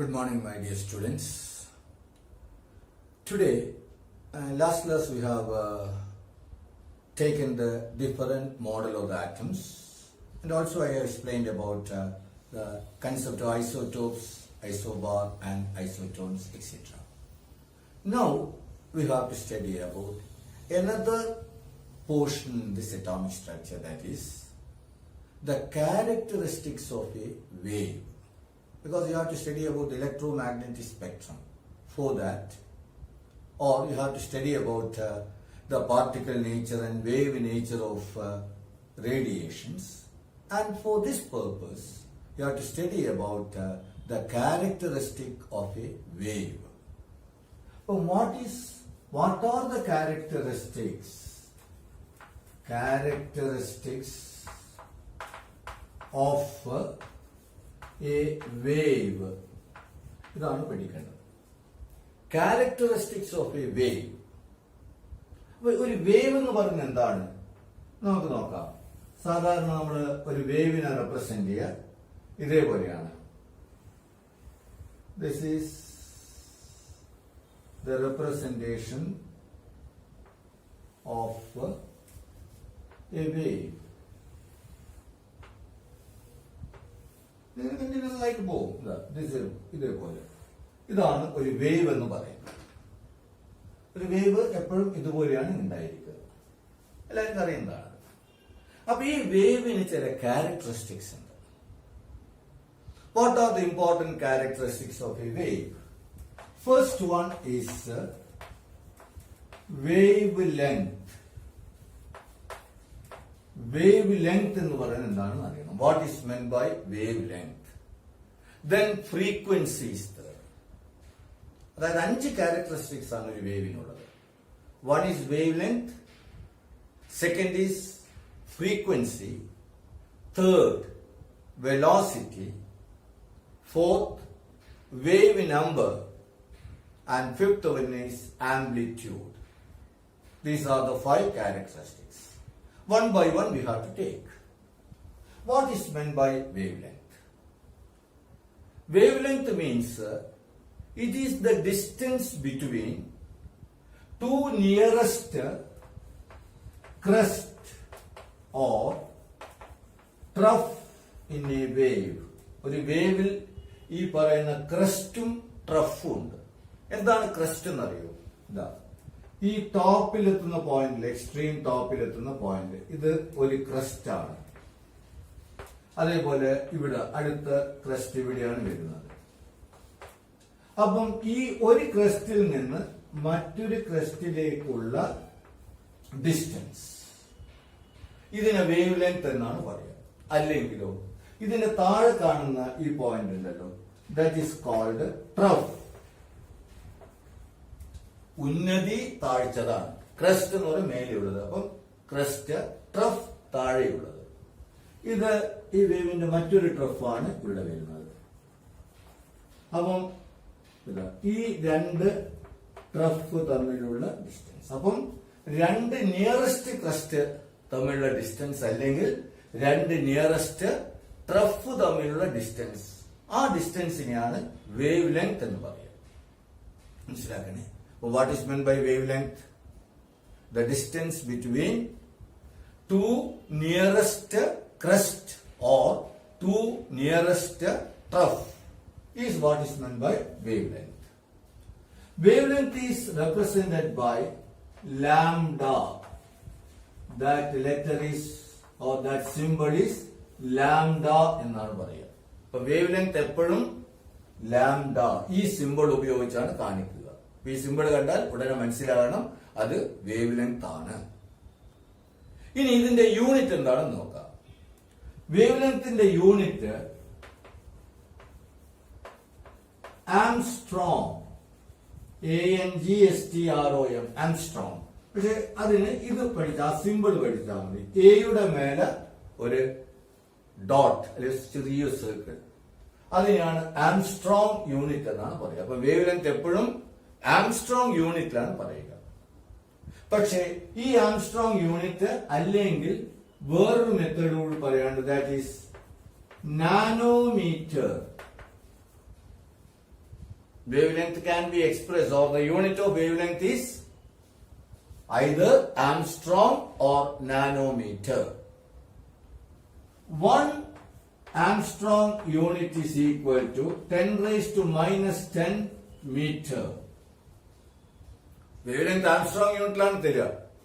Good morning, my dear students. Today, last class we have taken the different model of the atoms, and also I have explained about the concept of isotopes, isobar and isotones, etc. Now we have to study about another portion in this atomic structure, that is the characteristics of a wave. Because you have to study about the electromagnetic spectrum for that, or you have to study about the particle nature and wave nature of radiations, and for this purpose you have to study about the characteristic of a wave. So what are the characteristics of a wave? ഇതാണ് പഠിക്കേണ്ടത്. Characteristics of a wave. ഒരു wave എന്ന് പറയുന്നത് എന്താണ് നമുക്ക് നോക്കാം. സാധാരണ നമ്മൾ ഒരു വേവിനെ റെപ്രസെന്റ് ചെയ്യുക ഇതേപോലെയാണ്. This is the representation of a wave. Like പോകും. ഇതേപോലെ ഇതാണ് ഒരു വേവ് എന്ന് പറയുന്നത്. ഒരു വേവ് എപ്പോഴും ഇതുപോലെയാണ് ഉണ്ടായിരിക്കുക. എല്ലാവർക്കും അറിയുന്നതാണ്. അപ്പൊ ഈ വേവിന് ചില ക്യാരക്ടറിസ്റ്റിക്സ് ഉണ്ട്. What are the important characteristics of a wave? First one is wavelength. Wavelength എന്ന് പറയുന്നത് എന്താണെന്ന് അറിയണം. What is meant by wavelength? Then frequency is there. അതായത് 5 characteristics ആണ് ഒരു വേവിനുള്ളത്. One is wavelength, second is frequency, third velocity, fourth wave number, and fifth one is amplitude. These are the 5 characteristics. One by one we have to take. What is meant by wavelength? Wavelength means it is the distance between two nearest crest or trough in a wave. ഒരു വേവിൽ ഈ പറയുന്ന ക്രസ്റ്റും ട്രഫും ഉണ്ട്. എന്താണ് crest എന്നറിയോ? ഇതാ ഈ ടോപ്പിലെത്തുന്ന പോയിന്റിൽ, extreme ടോപ്പിലെത്തുന്ന point, ഇത് ഒരു ക്രസ്റ്റ് ആണ്. അതേപോലെ ഇവിടെ അടുത്ത ക്രസ്റ്റ് ഇവിടെയാണ് വരുന്നത്. അപ്പം ഈ ഒരു ക്രസ്റ്റിൽ നിന്ന് മറ്റൊരു ക്രസ്റ്റിലേക്കുള്ള ഡിസ്റ്റൻസ്, ഇതിനെ വേവ് ലെങ്ത് എന്നാണ് പറയുക. അല്ലെങ്കിലോ ഇതിന് താഴെ കാണുന്ന ഈ പോയിന്റ് ഉണ്ടല്ലോ, ദാറ്റ് ഈസ് കോൾഡ് ട്രഫ്. ഉന്നതി താഴ്ചതാണ്. ക്രസ്റ്റ് എന്ന് പറയുന്നത് മേലെയുള്ളത്. അപ്പം ക്രസ്റ്റ്, ട്രഫ് താഴെയുള്ളത്. ഇത് ഈ വേവിന്റെ മറ്റൊരു ട്രഫാണ് ഇവിടെ വരുന്നത്. അപ്പം ഈ രണ്ട് ട്രഫ് തമ്മിലുള്ള ഡിസ്റ്റൻസ്, അപ്പം രണ്ട് നിയറസ്റ്റ് ക്രസ്റ്റ് തമ്മിലുള്ള ഡിസ്റ്റൻസ് അല്ലെങ്കിൽ രണ്ട് നിയറസ്റ്റ് ട്രഫ് തമ്മിലുള്ള ഡിസ്റ്റൻസ്, ആ ഡിസ്റ്റൻസിനെയാണ് വേവ് ലെങ്ത് എന്ന് പറയുക. മനസ്സിലാക്കണേ. What is meant by wavelength? The distance between two nearest crest or two nearest trough is what is meant by wavelength. Wavelength is represented by lambda. That letter is, or that symbol is lambda എന്നാണ് പറയുക. അപ്പൊ wavelength എപ്പോഴും lambda ഈ simple ഉപയോഗിച്ചാണ് കാണിക്കുക. ഈ simple കണ്ടാൽ ഉടനെ മനസ്സിലാകണം അത് വേവ് ലെങ്ത് ആണ്. ഇനി ഇതിന്റെ യൂണിറ്റ് എന്താണെന്ന് നോക്കാം. Wave ലെങ്ത്തിന്റെ unit Armstrong, ANGSTROM, Armstrong. പക്ഷെ അതിന് ഇത് പഠിച്ച, ആ സിമ്പിൾ പഠിച്ചാൽ മതി. എയുടെ മേലെ ഒരു ഡോട്ട് അല്ലെങ്കിൽ ചെറിയ സർക്കിൾ, അതിനെയാണ് ആംസ്ട്രോങ് യൂണിറ്റ് എന്നാണ് പറയുക. അപ്പൊ വേവ് ലെങ്ത് എപ്പോഴും ആംസ്ട്രോങ് യൂണിറ്റിലാണ് പറയുക. പക്ഷേ ഈ ആംസ്ട്രോങ് യൂണിറ്റ് അല്ലെങ്കിൽ വേറൊരു മെത്തേഡ് കൂടി പറയാണ്ട്, that is nanometre. wavelength can be expressed, or the unit of wavelength is either Armstrong or nanometer. 1 Armstrong unit is equal to 10 raised to minus 10 meter. Wavelength Armstrong യൂണിറ്റിലാണ് തരിക.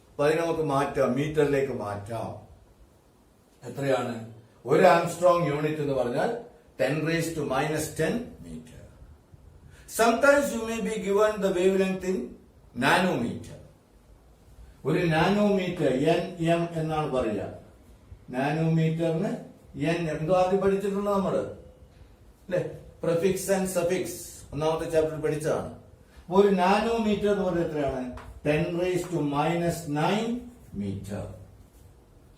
അപ്പൊ അതിനെ നമുക്ക് മാറ്റാം, മീറ്ററിലേക്ക് മാറ്റാം. എത്രയാണ്? ഒരു ആംസ്ട്രോങ് യൂണിറ്റ് എന്ന് പറഞ്ഞാൽ 10 raised to minus 10 meter. Sometimes you may be given the wavelength in nanometer. ഒരു നാനോമീറ്റർ NM എന്നാണ് പറയുക. നാനോമീറ്ററിന് N എന്തോ ആദ്യം പഠിച്ചിട്ടുണ്ട് നമ്മള്, അല്ലെ? പ്രിഫിക്സ് ആൻഡ് സഫിക്സ് ഒന്നാമത്തെ ചാപ്റ്റർ പഠിച്ചതാണ്. ഒരു നാനോമീറ്റർ എന്ന് പറയുന്നത് എത്രയാണ്? 10 raised to minus 9 meter.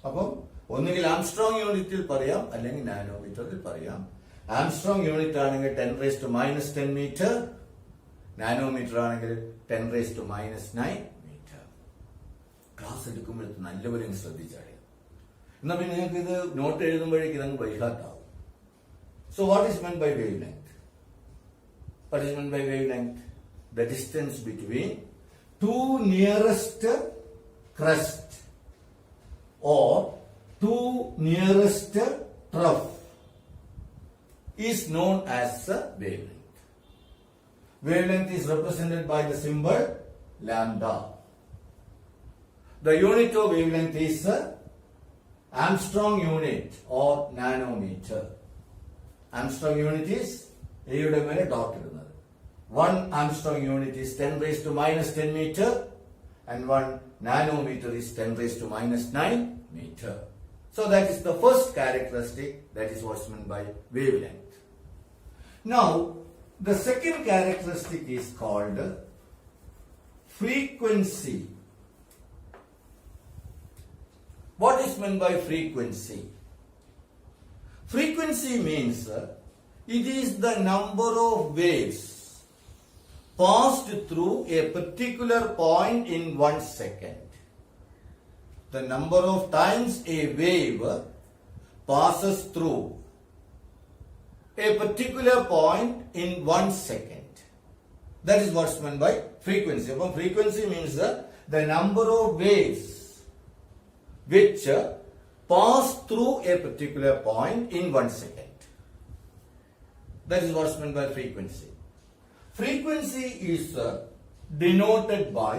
അപ്പം ഒന്നുകിൽ ആംസ്ട്രോങ് യൂണിറ്റിൽ പറയാം, അല്ലെങ്കിൽ നാനോമീറ്ററിൽ പറയാം. ആംസ്ട്രോങ് യൂണിറ്റ് ആണെങ്കിൽ 10 raised to minus 10 meter, nanometre ആണെങ്കിൽ 10 raised to minus 9 meter. Class എടുക്കുമ്പോൾ നല്ലവരും ശ്രദ്ധിച്ചാൽ എന്നാ പിന്നെ നിങ്ങൾക്ക് ഇത് നോട്ട് എഴുതുമ്പോഴേക്ക് ഇതങ്ങ് ബൈഹാർട്ടാവും. So what is meant by wavelength? What is meant by wavelength? The distance between two nearest crest or two nearest trough is known as the wavelength. Wavelength is represented by the symbol lambda. The unit of wavelength is Armstrong unit or nanometer. Armstrong unit is A-യുടെ മേലെ dot ഇടുന്നത്. 1 Armstrong unit is 10 raised to minus 10 meter and 1 nanometer is 10 raised to minus 9 meter. So that is the first characteristic, that is what's meant by wavelength. Now the second characteristic is called frequency. What is meant by frequency? Frequency means it is the number of waves passed through a particular point in 1 second. The number of times a wave passes through a particular point in 1 second. That is what's meant by frequency. Frequency means the number of waves which pass through a particular point in 1 second. That is what's meant by frequency. Frequency is denoted by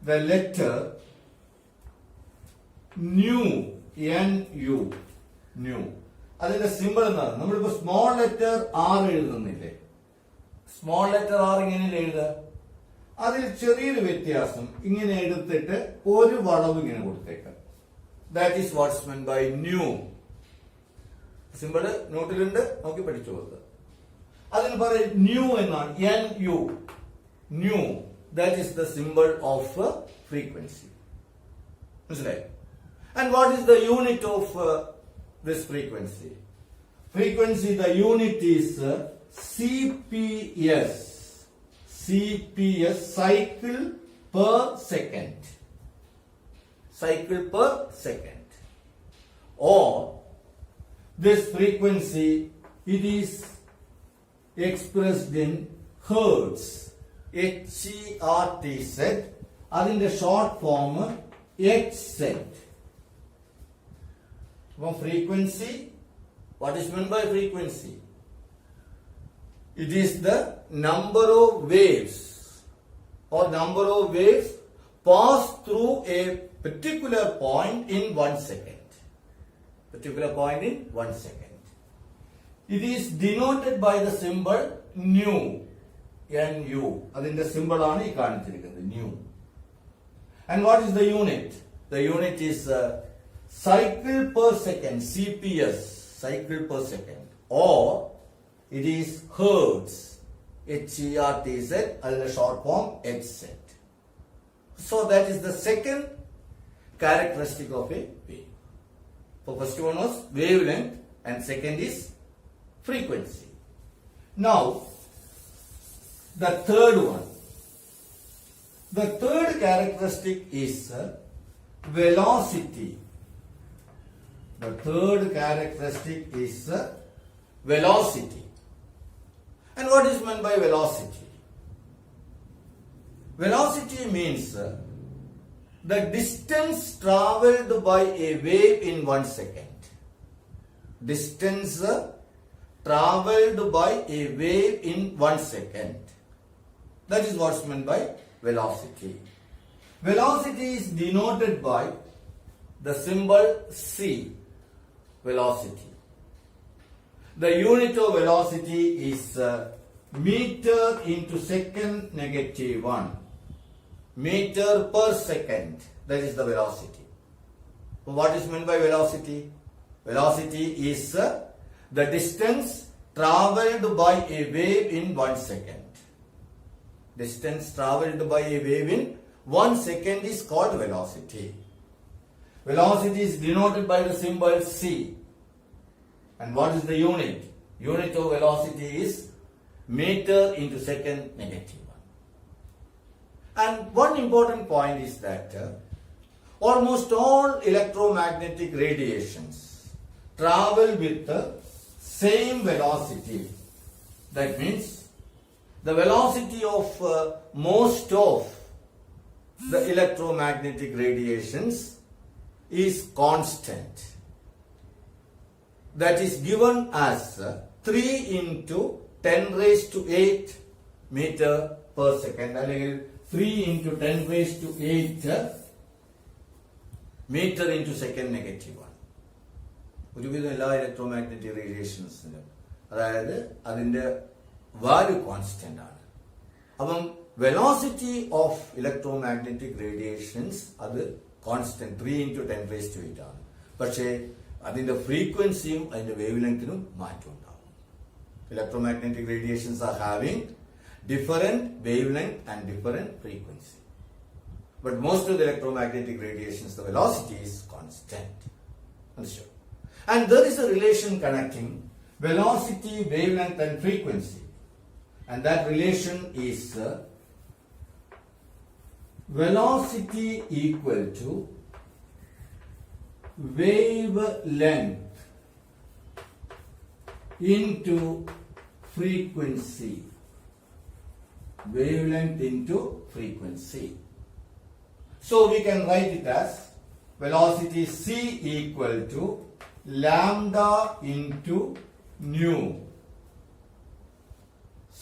the letter nu, nu, nu. അതിന്റെ simple എന്താണ്? നമ്മളിപ്പോ small letter R എഴുതുന്നില്ലേ? Small letter R ഇങ്ങനെ എഴുതുക. അതിൽ ചെറിയൊരു വ്യത്യാസം ഇങ്ങനെ എടുത്തിട്ട് ഒരു വളവ് ഇങ്ങനെ കൊടുത്തേക്കാം. That is what's meant by nu. Simple നോട്ടിലുണ്ട്, നോക്കി പഠിച്ചു കൊടുക്കുക. അതിന് പറയും ന്യൂ എന്നാണ്, NU, nu. That is the symbol of frequency. മനസ്സിലായി? And what is the unit of this frequency? Frequency, the unit is CPS. CPS, cycle per second. Cycle per second. Or this frequency, it is expressed in hertz. HERTZ. അതിന്റെ short form HZ. From frequency, what is meant by frequency? It is the number of waves or number of waves pass through a particular point in 1 second. Particular point in 1 second. It is denoted by the symbol nu, NU. അതിന്റെ simple ആണ് ഈ കാണിച്ചിരിക്കുന്നത്, nu. And what is the unit? The unit is cycle per second, CPS, cycle per second, or it is hertz, HERTZ, അതിന്റെ short form HZ. So that is the second characteristic of a wave. So first one was wavelength and second is frequency. Now the third one. The third characteristic is velocity. The third characteristic is velocity. And what is meant by velocity? velocity means the distance traveled by a wave in 1 second. Distance traveled by a wave in 1 second. That is what's meant by velocity. Velocity is denoted by the symbol c, velocity. The unit of velocity is meter into second negative 1. Meter per second, that is the velocity. What is meant by velocity? Velocity is the distance traveled by a wave in 1 second. Distance traveled by a wave in 1 second is called velocity. Velocity is denoted by the symbol c. And what is the unit? Unit of velocity is meter into second negative 1. And one important point is that almost all electromagnetic radiations travel with the same velocity. That means the velocity of most of the electromagnetic radiations is constant. That is given as 3 into 10 raised to 8 meter per second. അല്ലെങ്കിൽ 3 into 10 raised to 8 meter into second negative 1. ഒരുവിധം എല്ലാ electromagnetic റേഡിയേഷൻസിനും അതായത് അതിൻ്റെ value constant ആണ്. അപ്പം velocity of electromagnetic radiations അത് constant 3 into 10 raised to 8 ആണ്. പക്ഷേ അതിന്റെ ഫ്രീക്വൻസിയും അതിന്റെ വേവ് ലെങ്തിനും മാറ്റം ഉണ്ടാവും. Electromagnetic radiations are having different wavelength and different frequency. But most of the electromagnetic radiations, the velocity is constant. Understood? And there is a relation connecting velocity, wavelength and frequency. And that relation is velocity equal to wavelength into frequency. Wavelength into frequency. So we can write it as velocity c equal to lambda into nu.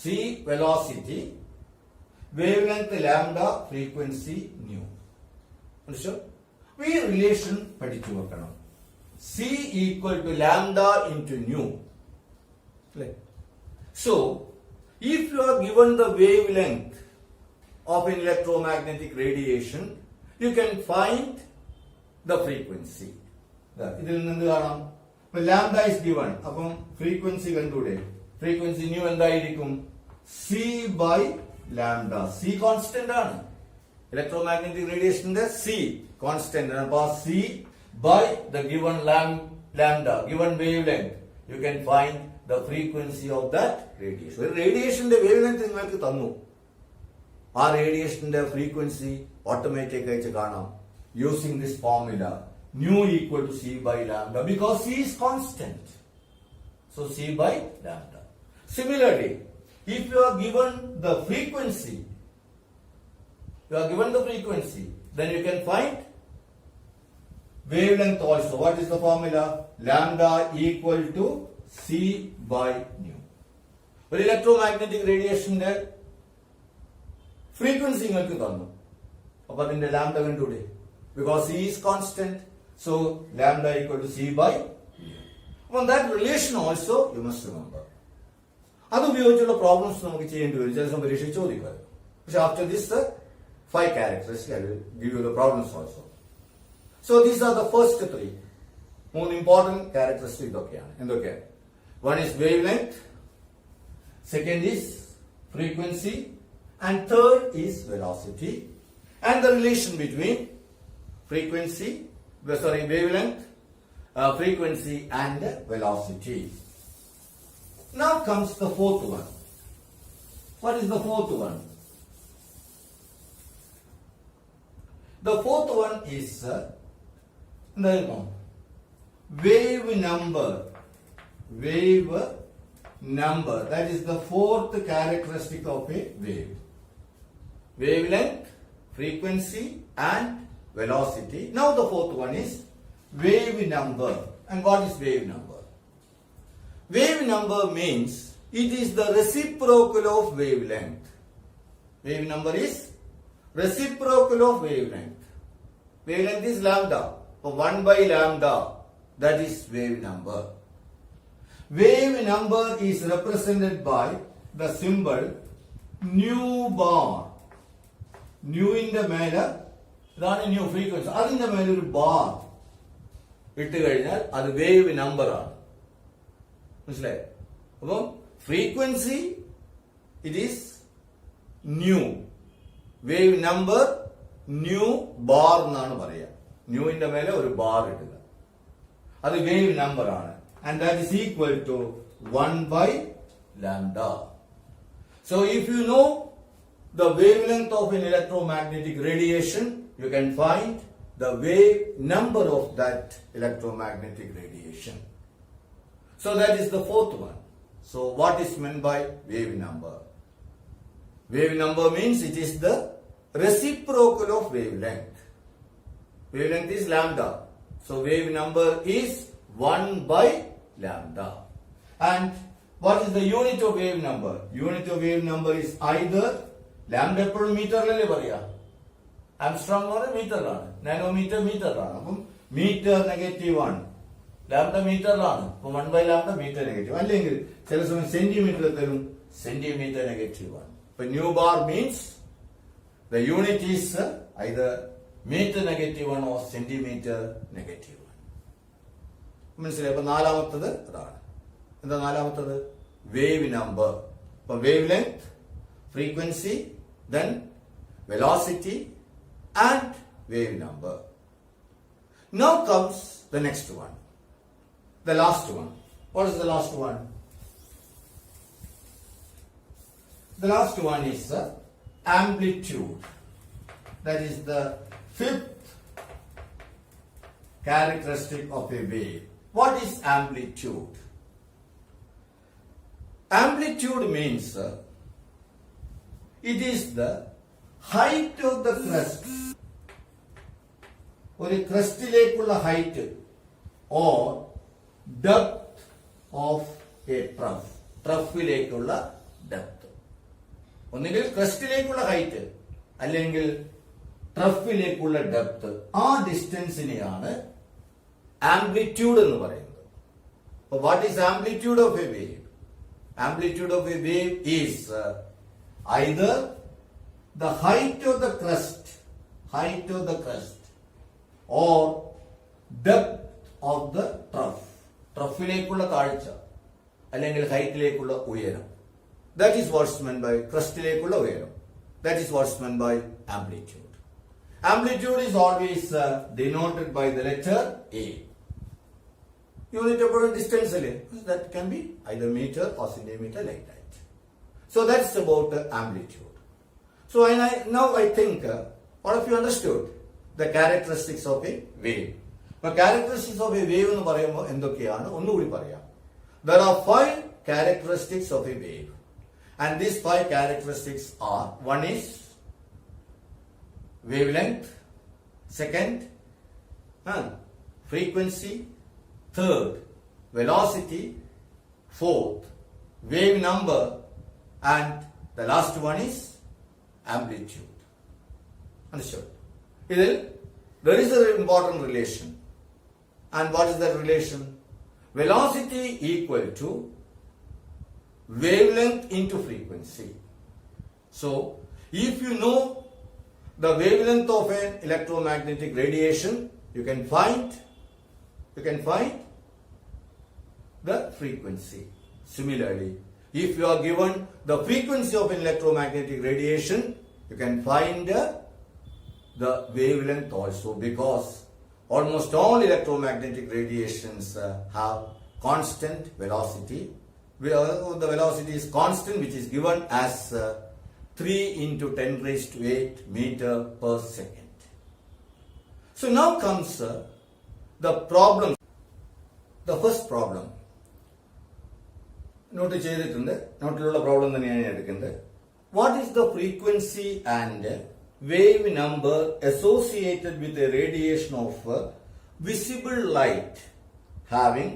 C velocity, wavelength lambda, frequency nu. Understood? We relation പഠിച്ചു വെക്കണം. C equal to lambda into nu. So, if you are given the wavelength of an electromagnetic radiation, you can find the frequency. ഇതിൽ നിന്ന് കാണാം. Lambda is given. അപ്പം frequency കണ്ടൂടെ? Frequency nu എന്തായിരിക്കും? C by lambda. C constant ആണ്. Electromagnetic radiation C constant. അപ്പോൾ C by the given lambda, given wavelength, you can find the frequency of that radiation. റേഡിയേഷന്റെ wave length നിങ്ങൾക്ക് തന്നു. ആ റേഡിയേഷന്റെ frequency automatic ആയിട്ട് കാണാം. Using this formula nu equal to c by lambda because c is constant. So c by lambda. Similarly, if you are given the frequency, then you can find wavelength also. What is the formula? Lambda equal to c by nu. ഒരു electromagnetic റേഡിയേഷന്റെ frequency നിങ്ങൾക്ക് തന്നു. അപ്പൊ അതിന്റെ lambda കണ്ടുകൂടെ? Because c is constant, so lambda equal to c by nu. From that relation also you must remember. അത് ഉപയോഗിച്ചുള്ള problems നമുക്ക് ചെയ്യേണ്ടി വരും. ചില സമയം പരീക്ഷ ചോദിക്കാം. പക്ഷെ after this 5 characteristics I will give you the problems also. So these are the first 3. മൂന്ന് important characteristics ഇതൊക്കെയാണ്. എന്തൊക്കെയാണ്? One is wavelength, second is frequency, and third is velocity, and the relation between wavelength, frequency and velocity. Now comes the fourth one. What is the fourth one? The fourth one is wave number. That is the fourth characteristic of a wave. wavelength, frequency and velocity. Now the fourth one is wave number. And what is wave number? Wave number means it is the reciprocal of wavelength. Wave number is reciprocal of wavelength. Wavelength is lambda. So 1 by lambda, that is wave number. Wave number is represented by the symbol nu bar. Nu inde mele ഇതാണ് new frequency. അതിന്റെ മേലെ ഒരു bar ഇട്ട് കഴിഞ്ഞാൽ അത് wave number ആണ്. മനസ്സിലായോ? അപ്പം frequency it is new, wave number new bar എന്നാണ് പറയുക. ന്യൂവിന്റെ മേലെ ഒരു ബാർ ഇടുക, അത് വേവ് നമ്പർ ആണ്. And that is equal to 1 by lambda. So if you know the wavelength of an electromagnetic radiation, you can find the wave number of that electromagnetic radiation. So that is the fourth one. So what is meant by wave number? Wave number means it is the reciprocal of wavelength. Wavelength is lambda. So wave number is 1 by lambda. And what is the unit of wave number? Unit of wave number is either lambda എപ്പോഴും മീറ്ററിലല്ലേ പറയാ. Armstrong എന്ന് പറഞ്ഞാൽ മീറ്ററിലാണ്, nanometre മീറ്ററിലാണ്. അപ്പം metre -1, lambda മീറ്ററിലാണ്. അപ്പൊ 1 by lambda metre negative. അല്ലെങ്കിൽ ചില സമയം centimetre തരും, സെന്റിമീറ്റർ -1. അപ്പൊ new bar means the unit is either meter -1 or centimeter -1. മനസ്സിലായി? അപ്പൊ നാലാമത്തത് അതാണ്. എന്താ നാലാമത്തത്? Wave number. അപ്പൊ wavelength, frequency, then velocity and wave number. Now comes the next one, the last one. What is the last one? The last one is amplitude. That is the fifth characteristic of a wave. What is amplitude? Amplitude means it is the height of the crust. ഒരു ക്രസ്റ്റിലേക്കുള്ള height or depth of a trough. ട്രഫിലേക്കുള്ള depth. ഒന്നുകിൽ ക്രസ്റ്റിലേക്കുള്ള height അല്ലെങ്കിൽ ട്രഫിലേക്കുള്ള depth. ആ ഡിസ്റ്റൻസിനെയാണ് amplitude എന്ന് പറയുന്നത്. What is amplitude of A wave? Amplitude of a wave is either the height of the crust or depth of the trough. ട്രഫിലേക്കുള്ള താഴ്ച അല്ലെങ്കിൽ ഹൈറ്റിലേക്കുള്ള ഉയരം. That is what's meant by ക്രസ്റ്റിലേക്കുള്ള ഉയരം. That is what's meant by amplitude. Amplitude is always denoted by the letter A. Unit eപ്പോഴും distance അല്ലേ? That can be either meter or centimeter, like that. So that's about amplitude. So now I think all of you understood the characteristics of a wave. But characteristics of a wave എന്ന് പറയുമ്പോൾ എന്തൊക്കെയാണ് ഒന്നുകൂടി പറയാം. There are 5 characteristics of a wave. And these 5 characteristics are: one is wavelength, second frequency, third velocity, fourth wave number, and the last one is amplitude. Understood? There is an important relation. And what is that relation? Velocity equal to wavelength into frequency. So if you know the wavelength of an electromagnetic radiation, you can find the frequency. Similarly, if you are given the frequency of an electromagnetic radiation, you can find the wavelength also, because almost all electromagnetic radiations have constant velocity. The velocity is constant, which is given as 3 into 10 raised to 8 meter per second. So now comes the problem. The first problem. Note ചെയ്തിട്ടുണ്ട്. നോട്ടിലുള്ള problem തന്നെയാണ് ഞാൻ എടുക്കുന്നത്. what is the frequency and wave number associated with the radiation of visible light having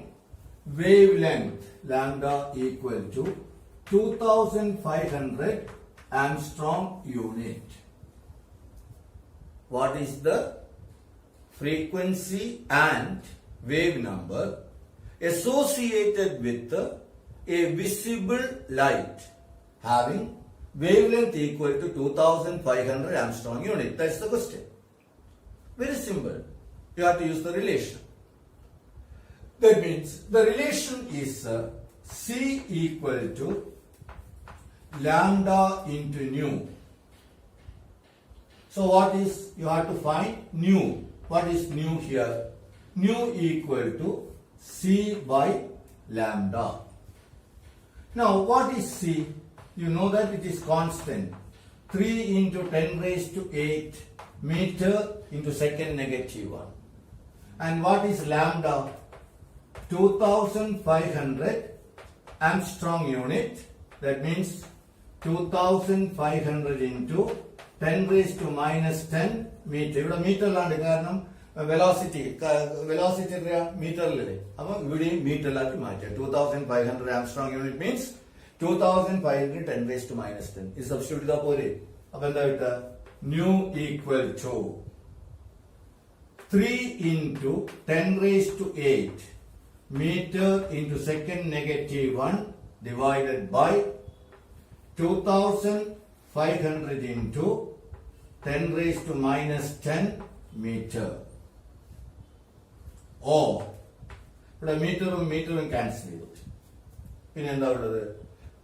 wavelength lambda equal to 2500 Armstrong unit? What is the frequency and wave number associated with a visible light having wavelength equal to 2500 Armstrong unit? That's the question. Very simple. You have to use the relation. That means the relation is C equal to lambda into nu. So what is, you have to find nu. What is nu here? Nu equal to C by lambda. Now what is C? You know that it is constant. 3 into 10 raised to 8 meter into second negative 1. And what is lambda? 2500 Armstrong unit. That means 2500 into 10 raised to minus 10 meter. ഇവിടെ മീറ്ററിലാണ് കാരണം velocity മീറ്ററിലല്ലേ, അപ്പം ഇവിടെയും മീറ്ററിലാക്കി മാറ്റുക. 2500 Armstrong unit means 2500 10 raised to minus 10. ഇത് substitute ചെയ്താൽ പോരെ. അപ്പൊ എന്താ കിട്ടുക? Nu equal to 3 into 10 raised to 8 meter into second negative 1 divided by 2500 into 10 raised to minus 10 meter. Or ഇവിടെ മീറ്ററും ക്യാൻസൽ ചെയ്തു. പിന്നെ എന്താ ഉള്ളത്?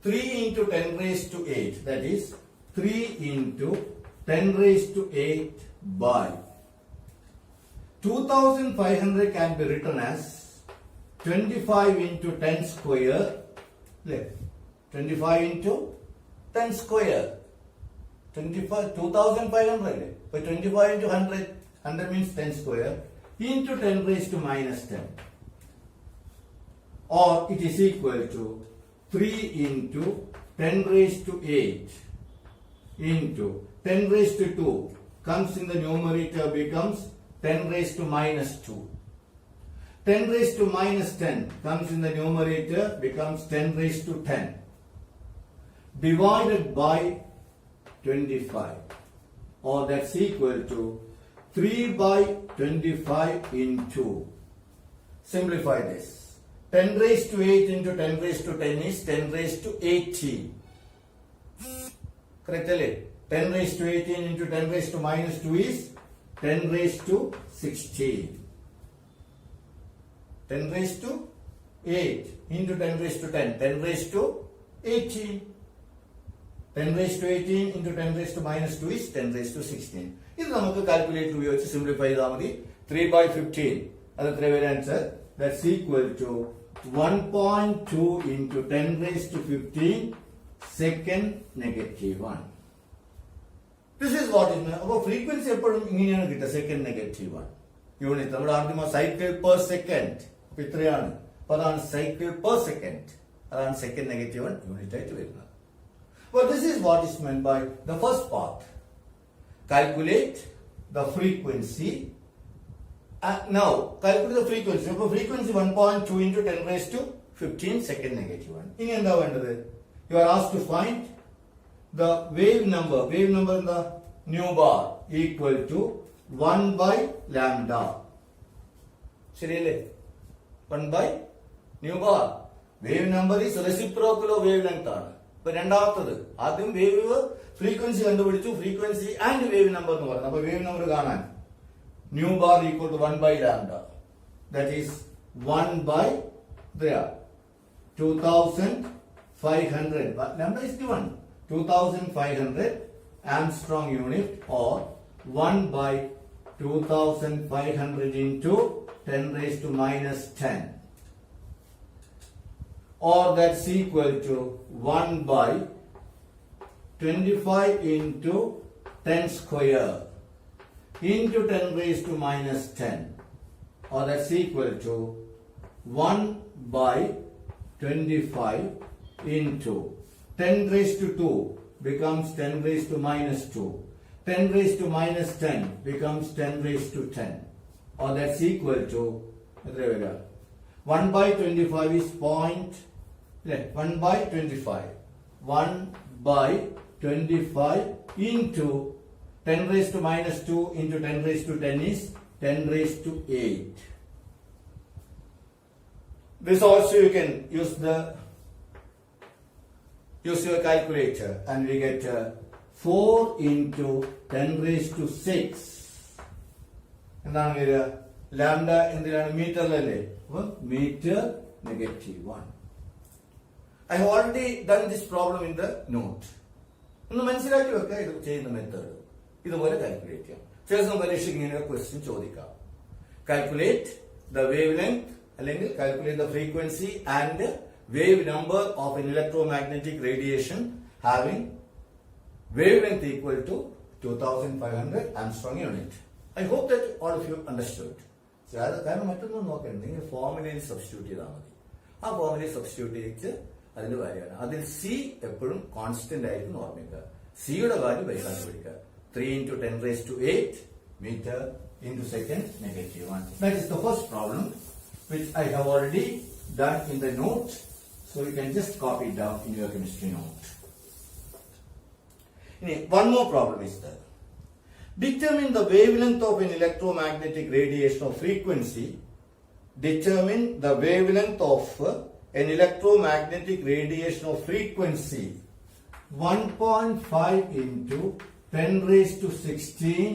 3 into 10 raised to 8, that is 3 into 10 raised to 8 by 2500 can be written as 25 into 10 square. 25 into 10 square. 2500. But 25 into 100. 100 means 10 square. Into 10 raised to minus 10. Or it is equal to 3 into 10 raised to 8 into 10 raised to 2 comes in the numerator, becomes 10 raised to minus 2. 10 raised to minus 10 comes in the numerator, becomes 10 raised to 10. Divided by 25. Or that's equal to 3 by 25 into. Simplify this. 10 raised to 8 into 10 raised to 10 is 10 raised to 18. Correct? 10 raised to 18 into 10 raised to minus 2 is 10 raised to 16. 10 raised to 8 into 10 raised to 10. 10 raised to 18. 10 raised to 18 into 10 raised to minus 2 is 10 raised to 16. ഇത് നമുക്ക് calculator ഉപയോഗിച്ച് simplify ചെയ്താൽ മതി. 3 by 15. അത് എത്ര വരെ answer? That's equal to 1.2 into 10 raised to 15 second negative 1. This is what is. അപ്പോൾ frequency എപ്പോഴും ഇങ്ങനെയാണ് കിട്ടുക, സെക്കൻഡ് നെഗറ്റീവ് 1 യൂണിറ്റ്. നമ്മുടെ ആദ്യം സൈക്കിൾ പെർ സെക്കൻഡ്. അപ്പൊ ഇത്രയാണ്. അപ്പൊ അതാണ് സൈക്കിൾ പെർ സെക്കൻഡ്. അതാണ് സെക്കൻഡ് നെഗറ്റീവ് 1 യൂണിറ്റ് ആയിട്ട് വരുന്നത്. But this is what is meant by the first part. Calculate the frequency. Now, calculate the frequency. So, frequency 1.2 into 10 raised to 15 second negative 1. ഇനി എന്താ വേണ്ടത്? You are asked to find the wave number. Wave number in the nu bar equal to 1 by lambda. ശരിയല്ലേ? 1 by nu bar. Wave number is reciprocal of wavelength ആണ്. ഇപ്പൊ രണ്ടാമത്തത്, ആദ്യം wave frequency കണ്ടുപിടിച്ചു, frequency and wave number എന്ന് പറയുന്നത്. അപ്പൊ wave number കാണാൻ nu bar equal to 1 by lambda, that is 1 by there 2500, lambda is given 2500 Armstrong unit, or 1 by 2500 into 10 raised to minus 10, or that's equal to 1 by 25 into 10 square into 10 raised to minus 10, or that's equal to 1 by 25 into 10 raised to 2 becomes 10 raised to minus 2. 10 raised to minus 10 becomes 10 raised to 10. Or that's equal to 1 by 25 is 1 by 25. 1 by 25 into 10 raised to minus 2 into 10 raised to 10 is 10 raised to 8. This also you can use your calculator and we get 4 into 10 raised to 6. എന്താണ് വരിക lambda എന്തിനാണ് മീറ്ററിലല്ലേ അപ്പം metre -1. I have already done this problem in the note. ഒന്ന് മനസ്സിലാക്കി വെക്കുക ഇത് ചെയ്യുന്ന method ഇതുപോലെ കാൽക്കുലേറ്റ് ചെയ്യാം. ചില സമയം പരീക്ഷയ്ക്ക് ഇങ്ങനെ ക്വസ്റ്റ്യൻ ചോദിക്കാം. കാൽക്കുലേറ്റ് ദ വേവ് ലെങ്ത് അല്ലെങ്കിൽ calculate the frequency and wave number of an electromagnetic radiation having wavelength equal to 2500 Armstrong unit. I hope that all of you understood. കാരണം മറ്റൊന്നും നോക്കണ്ട, നിങ്ങൾ ഫോർമുലയിൽ സബ്സ്റ്റിറ്റ്യൂട്ട് ചെയ്താൽ മതി. ആ ഫോർമുലയിൽ സബ്സ്റ്റിറ്റ്യൂട്ട് ചെയ്ത് അതിന്റെ വാല്യൂയാണ്. അതിൽ സി എപ്പോഴും കോൺസ്റ്റന്റ് ആയിരിക്കും ഓർമ്മിക്കുക. സിയുടെ വാല്യൂ ബൈഹാർട്ട് പഠിക്കുക. 3 into 10 raised to 8 meter into second -1. That is the first problem which I have already done in the note. So you can just copy it down in your chemistry note. One more problem is there. Determine the wavelength of an electromagnetic radiation of frequency. Determine the wavelength of an electromagnetic radiation of frequency 1.5 into 10 raised to 16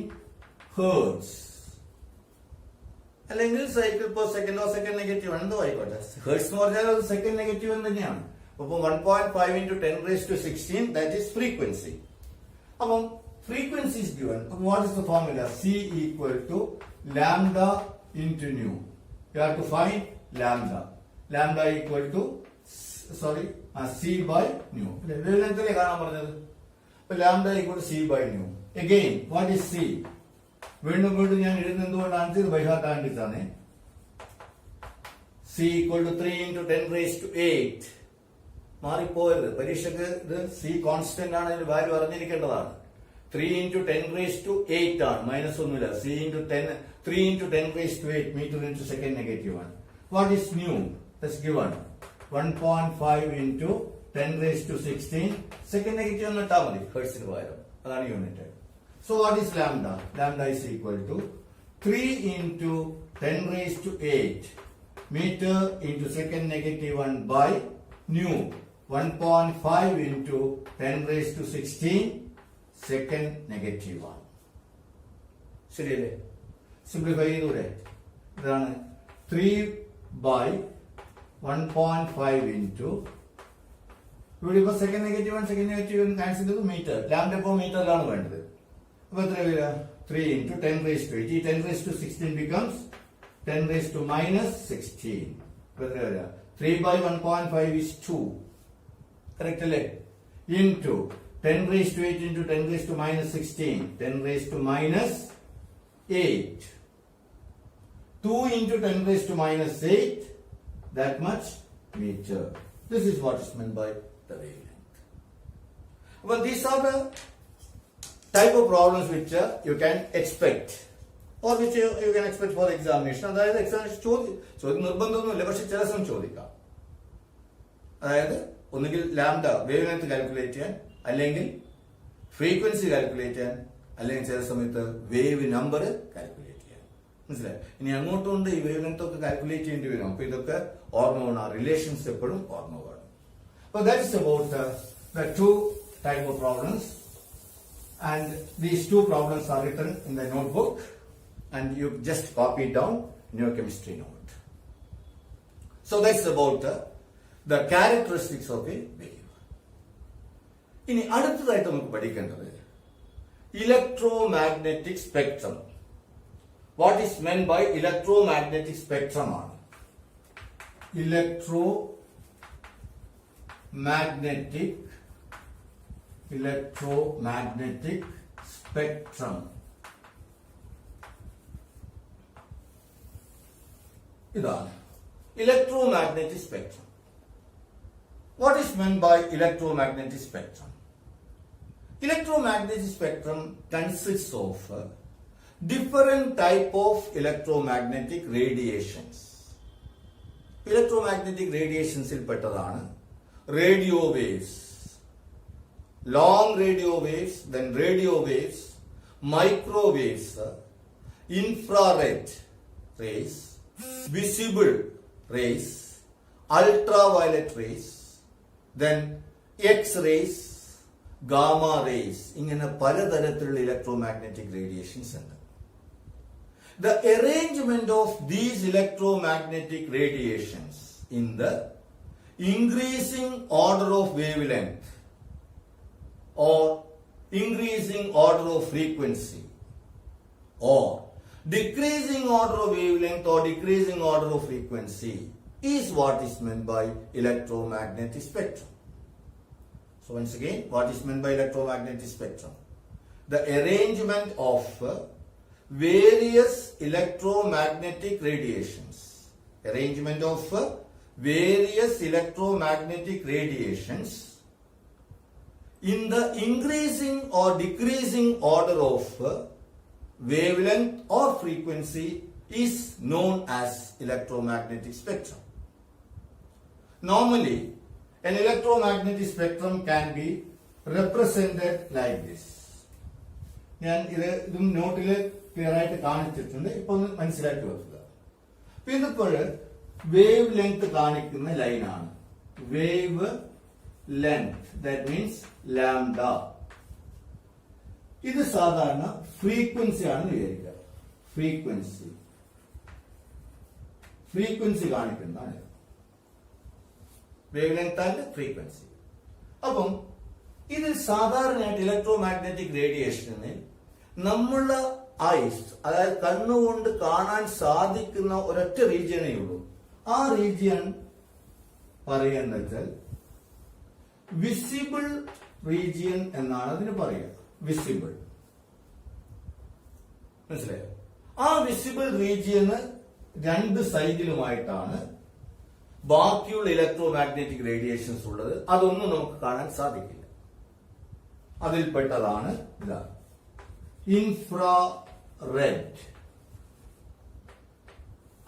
hertz. അല്ലെങ്കിൽ cycle per സെക്കൻഡോ second negative എന്തോ ആയിക്കോട്ടെ, hertz എന്ന് പറഞ്ഞാൽ അത് second negative തന്നെയാണ്. അപ്പോൾ 1.5 into 10 raised to 16 that is frequency. അപ്പം frequency is given. What is the formula? C equal to lambda into nu. You have to find lambda. Lambda equal to C by nu. Wavelength അല്ലേ കാണാൻ പറഞ്ഞത്. അപ്പോൾ lambda equal to C by nu. Again, what is C? വീണ്ടും വീണ്ടും ഞാൻ എഴുതുന്നത് എന്തുകൊണ്ടാണ്? ഇത് ബൈഹാർട്ട് ആയിട്ടാണ്. C equal to 3 into 10 raised to 8. മാറിപ്പോയത് പരീക്ഷക്ക് ഇത് C കോൺസ്റ്റന്റ് ആണ്, അതിന്റെ വാല്യൂ അറിഞ്ഞിരിക്കേണ്ടതാണ്. 3 into 10 raised to 8 ആണ്, മൈനസ് ഒന്നുമില്ല. 3 into 10 raised to 8 meter into second -1. What is nu? That's given 1.5 into 10 raised to 16 second -1 എന്നിട്ടാ മതി ഹെർട്സിന് പകരം, അതാണ് unit. So what is lambda? Lambda is equal to 3 into 10 raised to 8 meter into second -1 by nu 1.5 into 10 raised to 16 second -1. ശരിയല്ലേ? Simplify ചെയ്തൂടെ? ഇതാണ് 3 by 1.5 into ഇവിടെ ഇപ്പൊ second -1 cancel ചെയ്ത് മീറ്റർ. ലാംഡ ഇപ്പോ മീറ്ററിലാണ് വേണ്ടത്. അപ്പോൾ എത്ര വരിക? 3 into 10 raised to 8. 10 raised to 16 becomes 10 raised to minus 16. അപ്പോൾ എത്ര വരിക? 3 by 1.5 is 2. Correct അല്ലേ? Into 10 raised to 8 into 10 raised to minus 16. 10 raised to minus 8. 2 into 10 raised to minus 8. That much meter. This is what is meant by the wavelength. Well, these are the type of problems which you can expect or which you can expect for examination. അതായത് examination ചോദ്യം നിർബന്ധമൊന്നുമില്ല, പക്ഷെ ചില സമയം ചോദിക്കാം. അതായത് ഒന്നുകിൽ lambda wave length calculate ചെയ്യാൻ, അല്ലെങ്കിൽ ഫ്രീക്വൻസി കാൽക്കുലേറ്റ് ചെയ്യാൻ, അല്ലെങ്കിൽ ചില സമയത്ത് വേവ് നമ്പർ കാൽക്കുലേറ്റ് ചെയ്യാൻ. മനസ്സിലായി? ഇനി അങ്ങോട്ടുകൊണ്ട് ഈ വേവ് ലെങ്ത് ഒക്കെ കാൽക്കുലേറ്റ് ചെയ്യേണ്ടി വരും. അപ്പൊ ഇതൊക്കെ ഓർമ്മ വേണം, ആ റിലേഷൻസ് എപ്പോഴും ഓർമ്മ വേണം. അപ്പൊ that is about the two type of problems. And these two problems are written in the notebook and you just copy it down in your chemistry note. So that's about the characteristics of a wave. ഇനി അടുത്തതായിട്ട് നമുക്ക് പഠിക്കേണ്ടത് electromagnetic spectrum. What is meant by electromagnetic spectrum ആണ്. Electromagnetic spectrum. ഇതാണ് electromagnetic spectrum. What is meant by electromagnetic spectrum? Electromagnetic spectrum consists of different type of electromagnetic radiations. Electromagnetic radiations il pettadana radio waves, long radio waves, then radio waves, microwaves, infrared rays, visible rays, ultraviolet rays, then X-rays, gamma rays. ഇങ്ങനെ പലതരത്തിലുള്ള electromagnetic radiations ഉണ്ട്. The arrangement of these electromagnetic radiations in the increasing order of wavelength or increasing order of frequency or decreasing order of wavelength or decreasing order of frequency is what is meant by electromagnetic spectrum. So once again, what is meant by electromagnetic spectrum? The arrangement of various electromagnetic radiations. Arrangement of various electromagnetic radiations in the increasing or decreasing order of wavelength or frequency is known as electromagnetic spectrum. Normally, an electromagnetic spectrum can be represented like this. ഞാൻ ഇതും നോട്ടിൽ clear ആയിട്ട് കാണിച്ചിട്ടുണ്ട്. ഇപ്പൊ ഒന്ന് മനസ്സിലാക്കി വെക്കുക. ഇതിപ്പോൾ വേവ് ലെങ്ത് കാണിക്കുന്ന ലൈനാണ്. Wave length, that means lambda. ഇത് സാധാരണ ഫ്രീക്വൻസി ആണെന്ന് വിചാരിക്കുക. ഫ്രീക്വൻസി കാണിക്കുന്നതാണ് വേവ് ലെങ്ത് ആൻഡ് ഫ്രീക്വൻസി. അപ്പം ഇതിൽ സാധാരണയായിട്ട് ഇലക്ട്രോമാഗ്നറ്റിക് റേഡിയേഷനിൽ നമ്മുടെ ഐസ്, അതായത് കണ്ണുകൊണ്ട് കാണാൻ സാധിക്കുന്ന ഒരൊറ്റ റീജിയനേ ഉള്ളൂ. ആ റീജിയൻ പറയുക വെച്ചാൽ വിസിബിൾ റീജിയൻ എന്നാണ് അതിന് പറയുക. വിസിബിൾ, മനസ്സിലായോ? ആ വിസിബിൾ റീജിയന് രണ്ട് സൈഡിലുമായിട്ടാണ് ബാക്കിയുള്ള ഇലക്ട്രോമാഗ്നറ്റിക് റേഡിയേഷൻസ് ഉള്ളത്. അതൊന്നും നമുക്ക് കാണാൻ സാധിക്കില്ല. അതിൽപ്പെട്ടതാണ് ഇതാണ് ഇൻഫ്രാറെഡ്.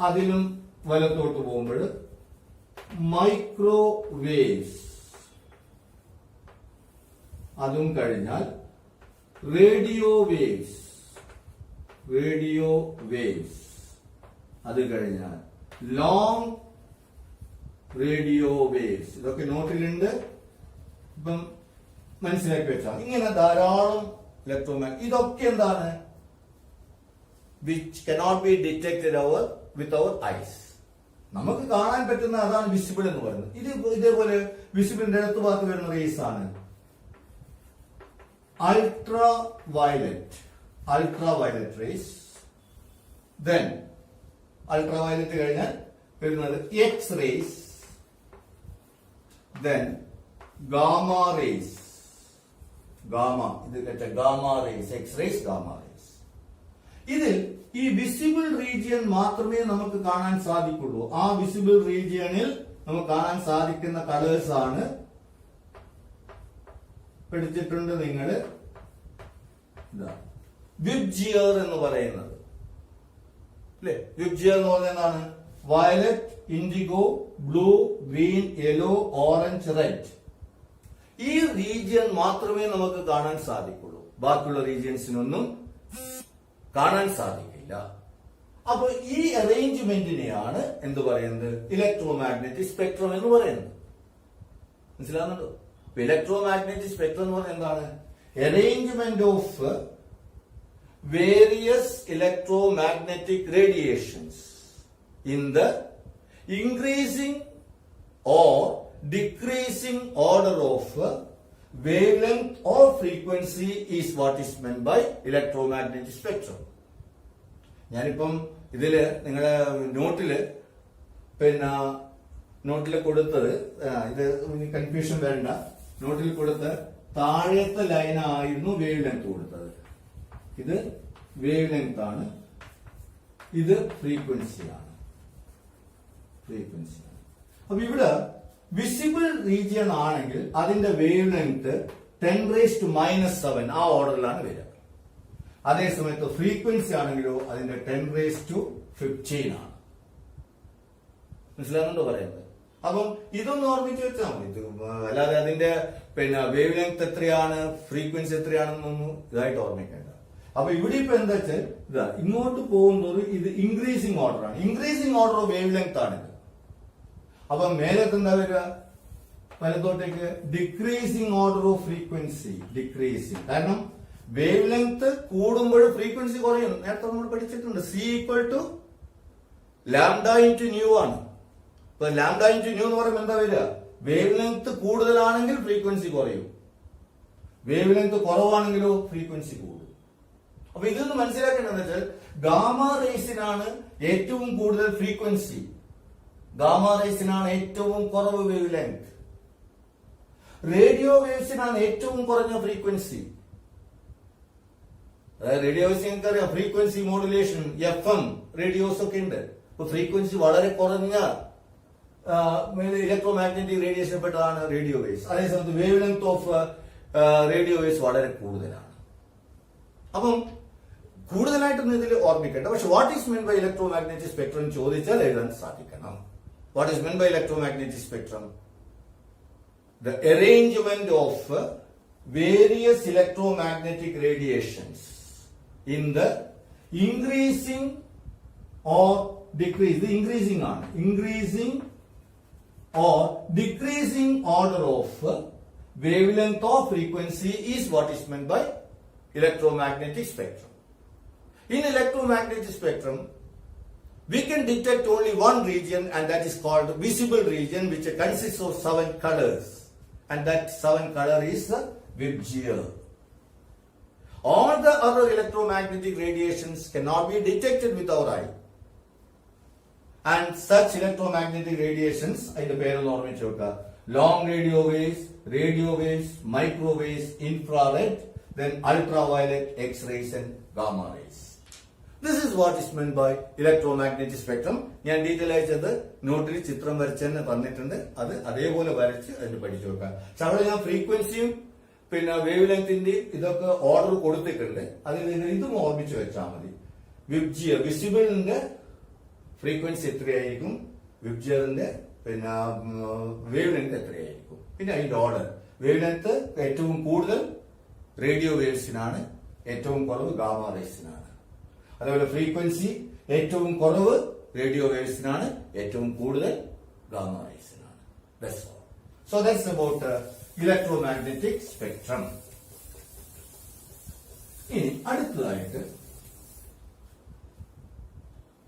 അതിലും വലത്തോട്ട് പോകുമ്പോൾ മൈക്രോവേവ്സ്, അതും കഴിഞ്ഞാൽ റേഡിയോ വേവ്സ്, അത് കഴിഞ്ഞാൽ ലോങ് റേഡിയോ വേവ്സ്. ഇതൊക്കെ നോട്ടിലുണ്ട്. ഇപ്പം മനസ്സിലാക്കി വെച്ചാൽ ഇങ്ങനെ ധാരാളം ഇലക്ട്രോമാഗ്നറ്റിക്, ഇതൊക്കെ എന്താണ്? Which cannot be detected with our eyes. നമുക്ക് കാണാൻ പറ്റുന്ന അതാണ് വിസിബിൾ എന്ന് പറയുന്നത്. ഇതേപോലെ വിസിബിളിന്റെ അടുത്ത ഭാഗത്ത് വരുന്ന റേസ് ആണ് അൾട്രാവയലറ്റ് റേസ്. ദെൻ അൾട്രാവയലറ്റ് കഴിഞ്ഞാൽ വരുന്നത് X rays, then gamma rays. ഇത് കേട്ട gamma rays, X rays, gamma rays. ഇതിൽ ഈ വിസിബിൾ റീജിയൻ മാത്രമേ നമുക്ക് കാണാൻ സാധിക്കുള്ളൂ. ആ വിസിബിൾ റീജിയനിൽ നമുക്ക് കാണാൻ സാധിക്കുന്ന കളേഴ്സ് ആണ് പഠിച്ചിട്ടുണ്ട് നിങ്ങൾ. വിബ്ജിയർ എന്ന് പറയുന്നത് അല്ലെ? വിബ്ജിയർ എന്ന് പറയുന്നത് എന്താണ്? Violet, IndiGo, blue, green, yellow, orange, red. ഈ റീജിയൻ മാത്രമേ നമുക്ക് കാണാൻ സാധിക്കുള്ളൂ. ബാക്കിയുള്ള റീജിയൻസിനൊന്നും കാണാൻ സാധിക്കില്ല. അപ്പൊ ഈ അറേഞ്ച്മെന്റിനെയാണ് എന്ത് പറയുന്നത്? ഇലക്ട്രോമാഗ്നറ്റിക് സ്പെക്ട്രം എന്ന് പറയുന്നത്. മനസ്സിലാകുന്നുണ്ടോ? ഇലക്ട്രോമാഗ്നറ്റിക് സ്പെക്ട്രം എന്ന് പറയുന്നത് എന്താണ്? Arrangement of various electromagnetic radiations in the increasing or decreasing order of wavelength or frequency is what is meant by electromagnetic spectrum. ഞാനിപ്പം ഇതില് നിങ്ങളുടെ നോട്ടില് കൊടുത്തത്, ഇത് കൺഫ്യൂഷൻ വേണ്ട, നോട്ടിൽ കൊടുത്ത താഴത്തെ ലൈനായിരുന്നു വേവ് ലെങ്ത് കൊടുത്തത്. ഇത് വേവ് ലെങ്ത് ആണ്, ഇത് ഫ്രീക്വൻസിയാണ്. അപ്പൊ ഇവിടെ വിസിബിൾ റീജിയൻ ആണെങ്കിൽ അതിന്റെ wave length 10 raised to minus 7 ആ ഓർഡറിലാണ് വരിക. അതേസമയത്ത് ഫ്രീക്വൻസി ആണെങ്കിലോ അതിന്റെ 10 raised to 15 ആണ്. മനസ്സിലാകുന്നുണ്ടോ പറയുന്നത്? അപ്പം ഇതൊന്ന് ഓർമ്മിച്ച് വെച്ചാൽ മതി. അല്ലാതെ അതിന്റെ വേവ് ലെങ്ത് എത്രയാണ്, ഫ്രീക്വൻസി എത്രയാണെന്നൊന്നും ഇതായിട്ട് ഓർമ്മിക്കേണ്ട. അപ്പൊ ഇവിടെ ഇപ്പൊ എന്താ വെച്ചാൽ ഇതാ ഇങ്ങോട്ട് പോകുന്നത് ഇത് ഇൻക്രീസിങ് ഓർഡർ ആണ്. Increasing order of wavelength ആണിത്. അപ്പൊ മേലത്ത് എന്താ വരിക, വലത്തോട്ടേക്ക് decreasing order of frequency, decreasing. കാരണം വേവ് ലെങ്ത് കൂടുമ്പോൾ ഫ്രീക്വൻസി കുറയും. നേരത്തെ നമ്മൾ പഠിച്ചിട്ടുണ്ട്, c equal to lambda into nu ആണ്. ഇപ്പൊ ലാംഡ ഇൻറ്റു ന്യൂ എന്ന് പറയുമ്പോൾ എന്താ വരിക, വേവ് ലെങ്ത് കൂടുതലാണെങ്കിൽ ഫ്രീക്വൻസി കുറയും, വേവ് ലെങ്ത് കുറവാണെങ്കിലോ ഫ്രീക്വൻസി കൂടും. അപ്പൊ ഇതൊന്ന് മനസ്സിലാക്കേണ്ടതെന്ന് വെച്ചാൽ ഗാമ റേസിനാണ് ഏറ്റവും കൂടുതൽ ഫ്രീക്വൻസി, ഗാമ റേസിനാണ് ഏറ്റവും കുറവ് വേവ് ലെങ്ത്, റേഡിയോ വേവ്സിനാണ് ഏറ്റവും കുറഞ്ഞ ഫ്രീക്വൻസി. അതായത് റേഡിയോ വേവ്സ് നിങ്ങൾക്കറിയാം, ഫ്രീക്വൻസി മോഡുലേഷൻ FM റേഡിയോസ് ഒക്കെ ഉണ്ട്. അപ്പൊ ഫ്രീക്വൻസി വളരെ കുറഞ്ഞ ഇലക്ട്രോ മാഗ്നറ്റിക് റേഡിയേഷൻ പെട്ടതാണ് റേഡിയോ വേവ്സ്. അതേസമയത്ത് wavelength of radio waves വളരെ കൂടുതലാണ്. അപ്പം കൂടുതലായിട്ടൊന്നും ഇതിൽ ഓർമ്മിക്കേണ്ട. പക്ഷെ what is mean by electromagnetic spectrum ചോദിച്ചാൽ എഴുതാൻ സാധിക്കണം. What is mean by electromagnetic spectrum? The arrangement of various electromagnetic radiations in the increasing or decrease, the increasing on increasing or decreasing order of wavelength or frequency is what is meant by electromagnetic spectrum. In electromagnetic spectrum, we can detect only one region, and that is called visible region, which consists of 7 colors. And that 7 color is the Vibgyor. All the other electromagnetic radiations cannot be detected with our eye. And such electromagnetic radiations, അതിന്റെ പേരൊന്ന് ഓർമ്മിച്ച് വെക്കുക, long radio waves, microwaves, infrared, then ultraviolet, X-rays and gamma rays. This is what is meant by electromagnetic spectrum. ഞാൻ detail അയച്ചത് നോട്ടിൽ ചിത്രം വരച്ചെന്ന് പറഞ്ഞിട്ടുണ്ട്. അത് അതേപോലെ വരച്ച് അതിന് പഠിച്ചു വെക്കാം. പക്ഷെ അവിടെ ഞാൻ ഫ്രീക്വൻസിയും പിന്നെ വേവ് ലെങ്തിന്റെ ഇതൊക്കെ ഓർഡർ കൊടുത്തിട്ടുണ്ട്. അതിൽ ഇതും ഓർമ്മിച്ച് വെച്ചാൽ മതി. വിബ്ജിയർ വിസിബിളിന്റെ ഫ്രീക്വൻസി എത്രയായിരിക്കും, വിബ്ജിയറിന്റെ പിന്നെ വേവ് ലെങ്ത് എത്രയായിരിക്കും, പിന്നെ അതിന്റെ ഓർഡർ. വേവ് ലെങ്ത് ഏറ്റവും കൂടുതൽ റേഡിയോ വേവ്സിനാണ്, ഏറ്റവും കുറവ് ഗാമ റേസിനാണ്. അതേപോലെ ഫ്രീക്വൻസി ഏറ്റവും കുറവ് റേഡിയോ വേവ്സിനാണ്, ഏറ്റവും കൂടുതൽ ഗാമ റേസിനാണ്. That's all. So that's about electromagnetic spectrum. ഇനി അടുത്തതായിട്ട്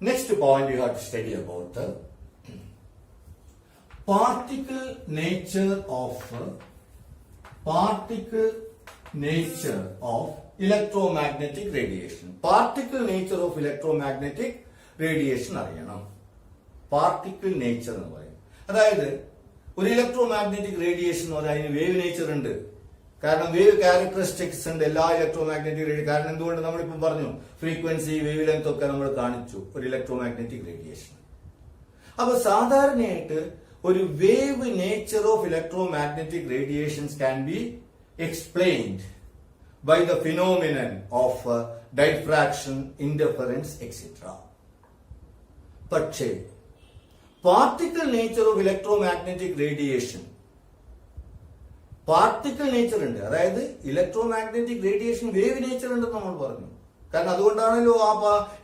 next point you have to study about particle nature of electromagnetic radiation. Particle nature of electromagnetic radiation അറിയണം. പാർട്ടിക്കിൾ നേച്ചർ എന്ന് പറയും. അതായത് ഒരു ഇലക്ട്രോമാഗ്നറ്റിക് റേഡിയേഷൻ എന്ന് പറഞ്ഞാൽ അതിന് വേവ് നേച്ചർ ഉണ്ട്. കാരണം വേവ് ക്യാരക്ടറിസ്റ്റിക്സ് ഉണ്ട് എല്ലാ ഇലക്ട്രോമാഗ്നറ്റിക് റേഡിയേഷൻ. കാരണം എന്തുകൊണ്ട് നമ്മളിപ്പം പറഞ്ഞു, ഫ്രീക്വൻസി വേവ് ലെങ്ത് ഒക്കെ നമ്മൾ കാണിച്ചു ഒരു ഇലക്ട്രോമാഗ്നറ്റിക് റേഡിയേഷൻ. അപ്പൊ സാധാരണയായിട്ട് ഒരു wave nature of electromagnetic radiations can be explained by the phenomenon of diffraction, interference, etc. പക്ഷേ particle nature of electromagnetic radiation, particle nature ഉണ്ട്. അതായത് ഇലക്ട്രോമാഗ്നറ്റിക് റേഡിയേഷൻ വേവ് നേച്ചർ ഉണ്ടെന്ന് നമ്മൾ പറഞ്ഞു. കാരണം അതുകൊണ്ടാണല്ലോ ആ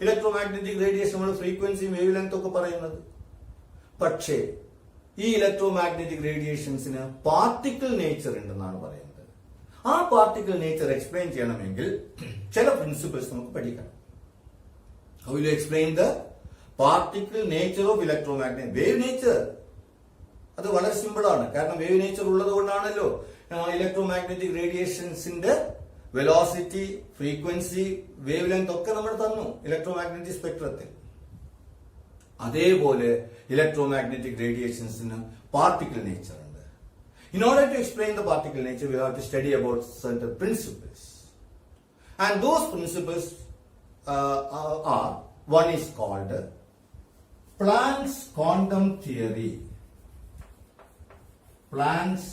ഇലക്ട്രോമാഗ്നറ്റിക് റേഡിയേഷൻ നമ്മൾ ഫ്രീക്വൻസിയും വേവ് ലെങ്ത് ഒക്കെ പറയുന്നത്. പക്ഷേ ഈ ഇലക്ട്രോമാഗ്നറ്റിക് റേഡിയേഷൻസിന് പാർട്ടിക്കിൾ നേച്ചർ ഉണ്ടെന്നാണ് പറയുന്നത്. ആ പാർട്ടിക്കിൾ നേച്ചർ എക്സ്പ്ലെയിൻ ചെയ്യണമെങ്കിൽ ചില പ്രിൻസിപ്പിൾസ് നമുക്ക് പഠിക്കണം. How will you explain the particle nature of electromagnetic wave nature? അത് വളരെ സിമ്പിൾ ആണ്. കാരണം വേവ് നേച്ചർ ഉള്ളത് കൊണ്ടാണല്ലോ ഇലക്ട്രോമാഗ്നറ്റിക് റേഡിയേഷൻസിന്റെ വെലോസിറ്റി, ഫ്രീക്വൻസി, വേവ് ലെങ്ത് ഒക്കെ നമ്മൾ തന്നു ഇലക്ട്രോമാഗ്നറ്റിക് സ്പെക്ട്രത്തിൽ. അതേപോലെ ഇലക്ട്രോമാഗ്നറ്റിക് റേഡിയേഷൻസിന് പാർട്ടിക്കിൾ നേച്ചർ ഉണ്ട്. In order to explain the particle nature, we have to study about certain principles. And those principles are, one is called Planck's quantum theory. Planck's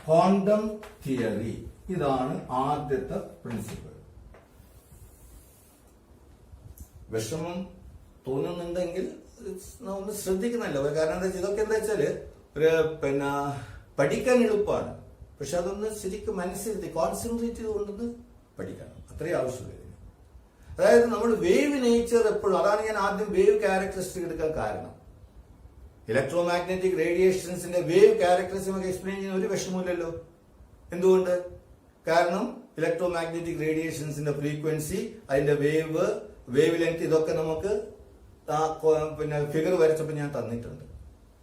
quantum theory. ഇതാണ് ആദ്യത്തെ principle. വിഷമം തോന്നുന്നുണ്ടെങ്കിൽ ഒന്ന് ശ്രദ്ധിക്കുന്നില്ല. കാരണം എന്താ വെച്ചാൽ ഇതൊക്കെ എന്താ വെച്ചാല് ഒരു പഠിക്കാൻ എളുപ്പമാണ്, പക്ഷെ അതൊന്ന് ശരിക്കും മനസ്സിരുത്തി കോൺസെൻട്രേറ്റ് ചെയ്തുകൊണ്ടൊന്ന് പഠിക്കണം. അത്രയും ആവശ്യമില്ല. അതായത് നമ്മൾ വേവ് നേച്ചർ എപ്പോഴും, അതാണ് ഞാൻ ആദ്യം വേവ് ക്യാരക്ടറിസ്റ്റിക് എടുക്കാൻ കാരണം. ഇലക്ട്രോ മാഗ്നറ്റിക് റേഡിയേഷൻസിന്റെ വേവ് ക്യാരക്ടറിസ്റ്റിക് നമുക്ക് എക്സ്പ്ലെയിൻ ചെയ്യുന്ന ഒരു വിഷമമില്ലല്ലോ. എന്തുകൊണ്ട്? കാരണം ഇലക്ട്രോ മാഗ്നറ്റിക് റേഡിയേഷൻസിന്റെ ഫ്രീക്വൻസി, അതിന്റെ വേവ് ലെങ്ത്, ഇതൊക്കെ നമുക്ക് ഫിഗർ വരച്ചപ്പോൾ ഞാൻ തന്നിട്ടുണ്ട്.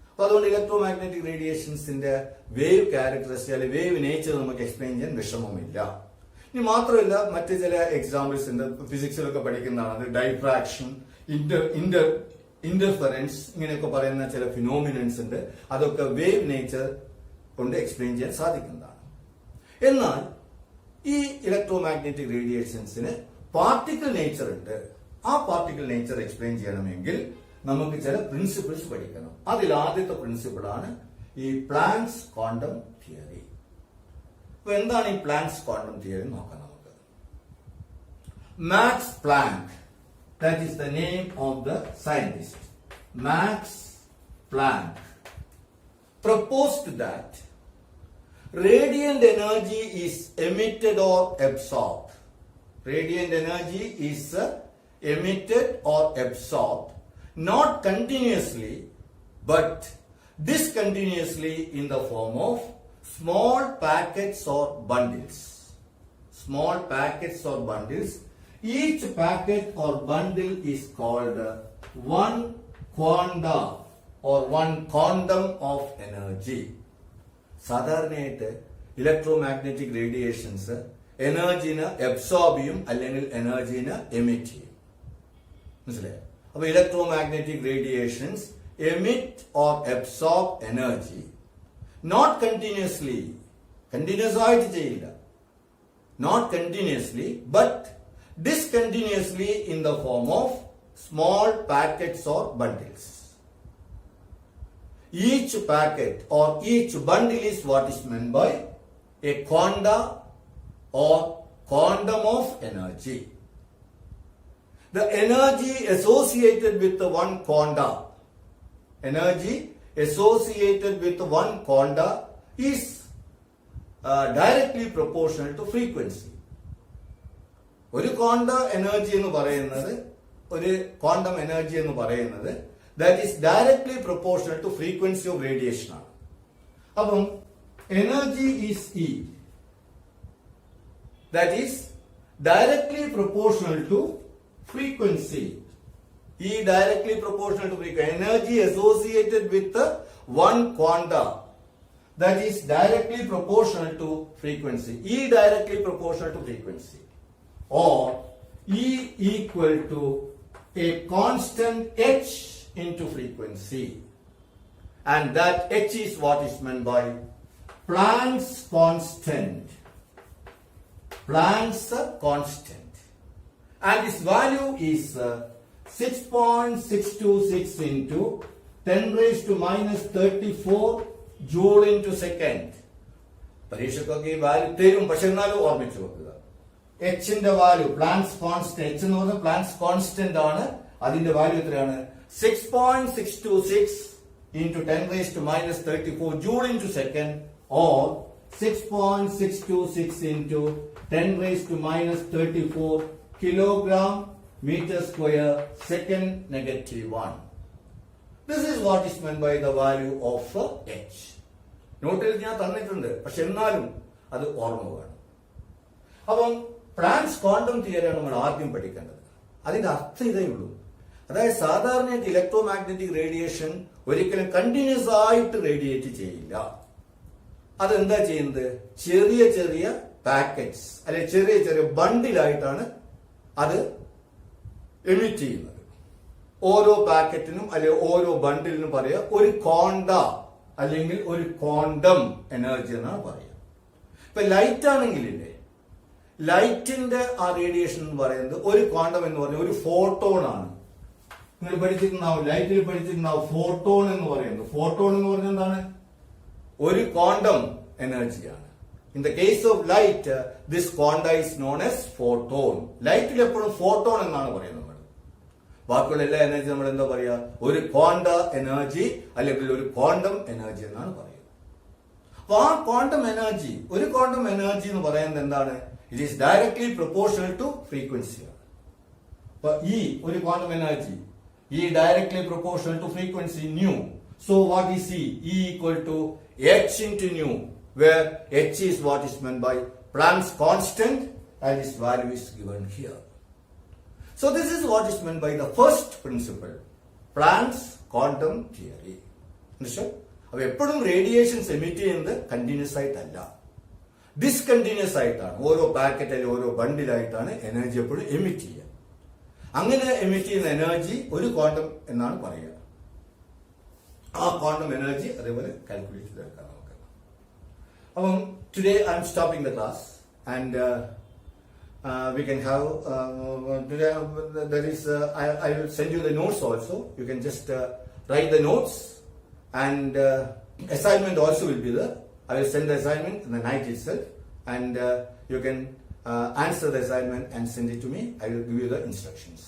അപ്പൊ അതുകൊണ്ട് ഇലക്ട്രോ മാഗ്നറ്റിക് റേഡിയേഷൻസിന്റെ വേവ് ക്യാരക്ടറിസ്റ്റിക് അല്ലെങ്കിൽ വേവ് നേച്ചർ നമുക്ക് എക്സ്പ്ലെയിൻ ചെയ്യാൻ വിഷമമില്ല. ഇനി മാത്രമല്ല, മറ്റു ചില എക്സാമ്പിൾസ് ഉണ്ട്, ഫിസിക്സിലൊക്കെ പഠിക്കുന്നതാണ്. ഡൈഫ്രാക്ഷൻ, ഇന്റർഫറൻസ്, ഇങ്ങനെയൊക്കെ പറയുന്ന ചില ഫിനോമിനൻസ് ഉണ്ട്. അതൊക്കെ വേവ് നേച്ചർ കൊണ്ട് എക്സ്പ്ലെയിൻ ചെയ്യാൻ സാധിക്കുന്നതാണ്. എന്നാൽ ഈ ഇലക്ട്രോ മാഗ്നറ്റിക് റേഡിയേഷൻസിന് പാർട്ടിക്കിൾ നേച്ചർ ഉണ്ട്. ആ പാർട്ടിക്കിൾ നേച്ചർ എക്സ്പ്ലെയിൻ ചെയ്യണമെങ്കിൽ നമുക്ക് ചില പ്രിൻസിപ്പിൾസ് പഠിക്കണം. അതിൽ ആദ്യത്തെ പ്രിൻസിപ്പിൾ ആണ് ഈ പ്ലാങ്ക്സ് ക്വാണ്ടം തിയറി. അപ്പൊ എന്താണ് ഈ പ്ലാങ്ക്സ് ക്വാണ്ടം തിയറി നോക്കാം നമുക്ക്. Max Planck, that is the name of the scientist, Max Planck, proposed that radiant energy is emitted or absorbed. Radiant energy is emitted or absorbed not continuously but discontinuously in the form of small packets or bundles. Small packets or bundles. Each packet or bundle is called one quanta or one quantum of energy. സാധാരണയായിട്ട് electromagnetic radiations എനർജിനെ absorb ചെയ്യും അല്ലെങ്കിൽ എനർജിനെ emit ചെയ്യും. മനസ്സിലായോ? അപ്പൊ electromagnetic radiations emit or absorb energy not continuously, continuous ആയിട്ട് ചെയ്യില്ല, not continuously but discontinuously in the form of small packets or bundles. Each packet or each bundle is what is meant by a quanta or quantum of energy. The energy associated with the one quanta, energy associated with the one quanta is directly proportional to frequency. ഒരു quantum energy എന്ന് പറയുന്നത്, ഒരു quantum energy എന്ന് പറയുന്നത് that is directly proportional to frequency of radiation ആണ്. അപ്പം energy is E, that is directly proportional to frequency. E directly proportional to frequency. Energy associated with one quantum that is directly proportional to frequency. E directly proportional to frequency. Or E equal to a constant h into frequency, and that h is what is meant by Planck's constant. Planck's constant, and its value is 6.626 into 10 raised to minus 34 joule into second. പരീക്ഷയ്ക്കൊക്കെ ഈ value തരും, പക്ഷെ എന്നാലും ഓർമ്മിച്ചു വെക്കുക. എച്ചിന്റെ value planks constant, H എന്ന് പറഞ്ഞാൽ planks constant ആണ്. അതിന്റെ value എത്രയാണ്? 6.626 into 10 raised to minus 34 joule into second, or 6.626 into 10 raised to minus 34 kilogram meter square second negative 1. This is what is meant by the value of h. നോട്ടിൽ ഞാൻ തന്നിട്ടുണ്ട്, പക്ഷെ എന്നാലും അത് ഓർമ്മ വേണം. അപ്പം പ്ലാങ്ക്സ് ക്വാണ്ടം തിയറിയാണ് നമ്മൾ ആദ്യം പഠിക്കേണ്ടത്. അതിന്റെ അർത്ഥം ഇതേ ഉള്ളൂ. അതായത് സാധാരണയായിട്ട് ഇലക്ട്രോ മാഗ്നറ്റിക് റേഡിയേഷൻ ഒരിക്കലും കണ്ടിന്യൂസ് ആയിട്ട് റേഡിയേറ്റ് ചെയ്യില്ല. അതെന്താ ചെയ്യുന്നത്? ചെറിയ ചെറിയ പാക്കറ്റ്സ് അല്ലെ ചെറിയ ചെറിയ ബണ്ടിലായിട്ടാണ് അത് എമിറ്റ് ചെയ്യുന്നത്. ഓരോ പാക്കറ്റിനും അല്ലെ ഓരോ ബണ്ടിലിനും പറയുക ഒരു ക്വാണ്ട അല്ലെങ്കിൽ ഒരു ക്വാണ്ടം എനർജി എന്നാണ് പറയുക. ഇപ്പൊ ലൈറ്റ് ആണെങ്കിലില്ലേ, ലൈറ്റിന്റെ ആ റേഡിയേഷൻ എന്ന് പറയുന്നത് ഒരു ക്വാണ്ടം എന്ന് പറഞ്ഞാൽ ഒരു ഫോട്ടോൺ ആണ്. നിങ്ങൾ പഠിച്ചിട്ടുണ്ടാവും, ലൈറ്റിൽ പഠിച്ചിട്ടുണ്ടാവും ഫോട്ടോൺ എന്ന് പറയുന്നത്. ഫോട്ടോൺ എന്ന് പറഞ്ഞാൽ എന്താണ്? ഒരു ക്വാണ്ടം എനർജിയാണ്. In the case of light, this quanta is known as photon. ലൈറ്റിൽ എപ്പോഴും ഫോട്ടോൺ എന്നാണ് പറയുന്നത് നമ്മൾ. ബാക്കിയുള്ള എല്ലാ എനർജി നമ്മൾ എന്താ പറയുക? ഒരു ക്വാണ്ട എനർജി അല്ലെങ്കിൽ ഒരു ക്വാണ്ടം എനർജി എന്നാണ് പറയുന്നത്. അപ്പൊ ആ ക്വാണ്ടം എനർജി, ഒരു ക്വാണ്ടം എനർജി എന്ന് പറയുന്നത് എന്താണ്? It is directly proportional to frequency. അപ്പൊ ഈ ഒരു quantum energy E directly proportional to frequency nu. So what is E? E equal to h into nu, where h is what is meant by Planck's constant and its value is given here. So this is what is meant by the first principle, Planck's quantum theory. Understand? അപ്പോൾ എപ്പോഴും radiations emit ചെയ്യുന്നത് continuous ആയിട്ടല്ല, discontinuous ആയിട്ടാണ്. ഓരോ പാക്കറ്റിൽ ഓരോ ബണ്ടിലായിട്ടാണ് energy എപ്പോഴും emit ചെയ്യുക. അങ്ങനെ എമിറ്റ് ചെയ്യുന്ന എനർജി ഒരു ക്വാണ്ടം എന്നാണ് പറയുക. ആ ക്വാണ്ടം എനർജി അതേപോലെ കാൽക്കുലേറ്റ് ചെയ്തെടുക്കാം നമുക്ക്. അപ്പം today I M stopping the class and we can have today there is I will send you the notes also. You can just write the notes and assignment also will be there. I will send the assignment in the night itself and you can answer the assignment and send it to me. I will give you the instructions.